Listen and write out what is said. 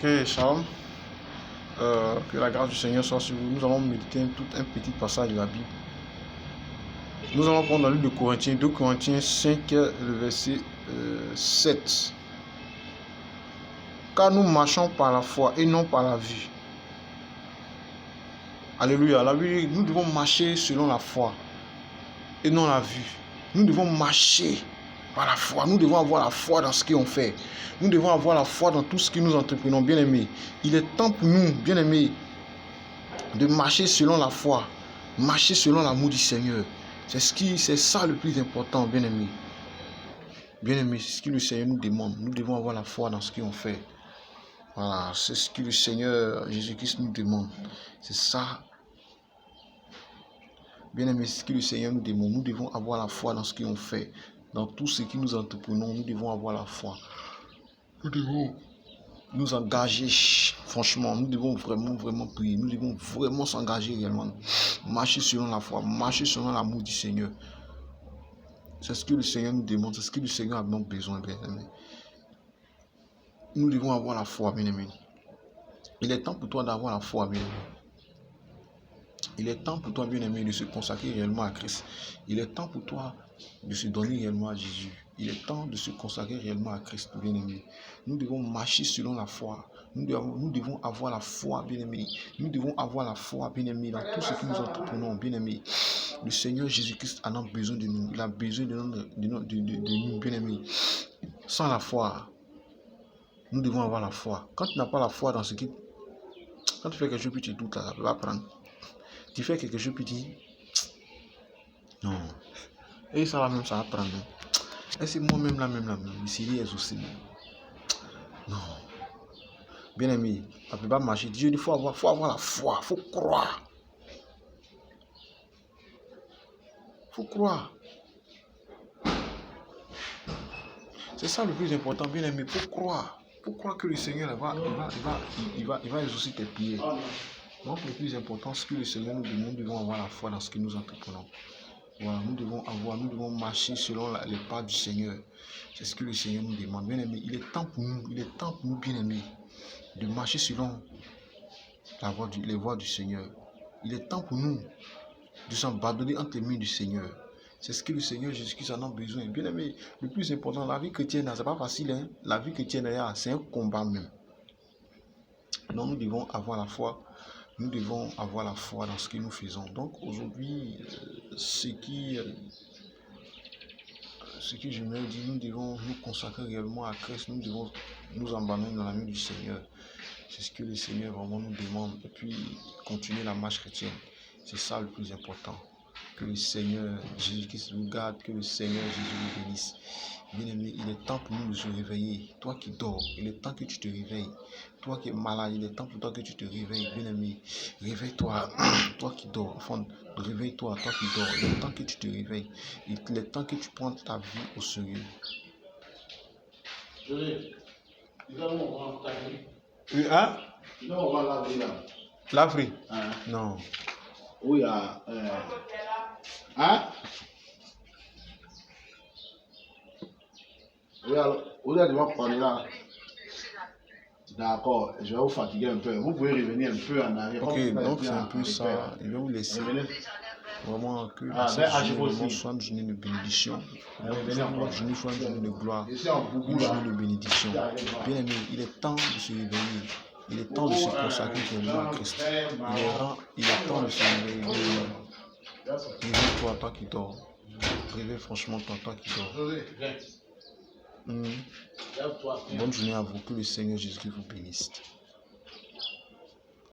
Ok, shalom. Que la grâce du Seigneur soit sur vous. Nous allons méditer tout un petit passage de la Bible. Nous allons prendre dans le livre de Corinthiens, 2 Corinthiens 5, le verset 7. Car nous marchons par la foi et non par la vue. Alléluia. La Bible, nous devons marcher selon la foi et non la vue. Nous devons marcher par la foi. Nous devons avoir la foi dans ce qu'on fait. Nous devons avoir la foi dans tout ce que nous entreprenons, bien-aimés. Il est temps pour nous, bien-aimés, de marcher selon la foi, marcher selon l'amour du Seigneur. C'est ça le plus important, bien-aimés. Bien-aimés, c'est ce que le Seigneur nous demande. Nous devons avoir la foi dans ce qu'on fait. Voilà, c'est ce que le Seigneur Jésus-Christ nous demande. C'est ça. Bien-aimés, c'est ce que le Seigneur nous demande. Nous devons avoir la foi dans ce qu'on fait. Dans tout ce que nous entreprenons, nous devons avoir la foi. Nous devons nous engager, franchement, nous devons vraiment prier. Nous devons vraiment s'engager réellement. Marcher selon la foi, marcher selon l'amour du Seigneur. C'est ce que le Seigneur nous demande, c'est ce que le Seigneur a besoin, bien-aimés. Nous devons avoir la foi, bien-aimés. Il est temps pour toi d'avoir la foi, bien-aimé. Il est temps pour toi, bien-aimé, de se consacrer réellement à Christ. Il est temps pour toi de se donner réellement à Jésus. Il est temps de se consacrer réellement à Christ, bien-aimé. Nous devons marcher selon la foi. Nous devons avoir la foi, bien-aimé. Nous devons avoir la foi, bien-aimé, dans tout ce que nous entreprenons, bien-aimé. Le Seigneur Jésus-Christ a besoin de nous. Il a besoin de nous, bien-aimé. Sans la foi, nous devons avoir la foi. Quand tu n'as pas la foi dans ce qui... Quand tu fais quelque chose, puis tu doutes, ça va prendre. Tu fais quelque chose, puis tu dis... Non. Et ça va même, ça va prendre. Et c'est moi-même, là, le sérieux aussi. Non. Bien-aimé, ça ne peut pas marcher. Dieu, il faut avoir la foi, il faut croire. Il faut croire. C'est ça le plus important, bien-aimé, il faut croire. Il faut croire que le Seigneur il va exaucer tes prières. Donc le plus important, c'est que le Seigneur nous demande, nous devons avoir la foi dans ce que nous entreprenons. Voilà, nous devons marcher selon les pas du Seigneur. C'est ce que le Seigneur nous demande. Bien-aimé, il est temps pour nous, bien-aimés, de marcher selon les voies du Seigneur. Il est temps pour nous de s'abandonner entre les mains du Seigneur. C'est ce que le Seigneur Jésus-Christ en a besoin. Bien-aimé, le plus important, la vie chrétienne, c'est pas facile. Hein? La vie chrétienne, c'est un combat même. Donc nous devons avoir la foi. Nous devons avoir la foi dans ce que nous faisons. Donc aujourd'hui, ce que je me dis, nous devons nous consacrer réellement à Christ. Nous devons nous abandonner dans la main du Seigneur. C'est ce que le Seigneur vraiment nous demande. Et puis continuer la marche chrétienne. C'est ça le plus important. Que le Seigneur Jésus-Christ vous garde, que le Seigneur Jésus vous bénisse. Bien-aimé, il est temps pour nous de se réveiller. Toi qui dors, il est temps que tu te réveilles. Toi qui es malade, il est temps pour toi que tu te réveilles. Bien-aimé, réveille-toi. Toi qui dors, enfant, réveille-toi. Toi qui dors, il est temps que tu te réveilles. Il est temps que tu prennes ta vie au sérieux. Oui, hein? L'Afrique? Non. Oui, hein? Vous allez devoir parler là. D'accord, je vais vous fatiguer un peu. Vous pouvez revenir un peu en arrière. Ok, donc c'est un peu ça. Je vais vous laisser. Vraiment que cette journée soit une journée de bénédiction. Cette journée soit une journée de gloire. Une journée de bénédiction. Bien aimé, il est temps de se réveiller. Il est temps de se consacrer réellement à Christ. Il est temps de se réveiller. Réveille-toi, toi qui dors. Réveille franchement toi qui dors. Bonne journée à vous. Que le Seigneur Jésus vous bénisse.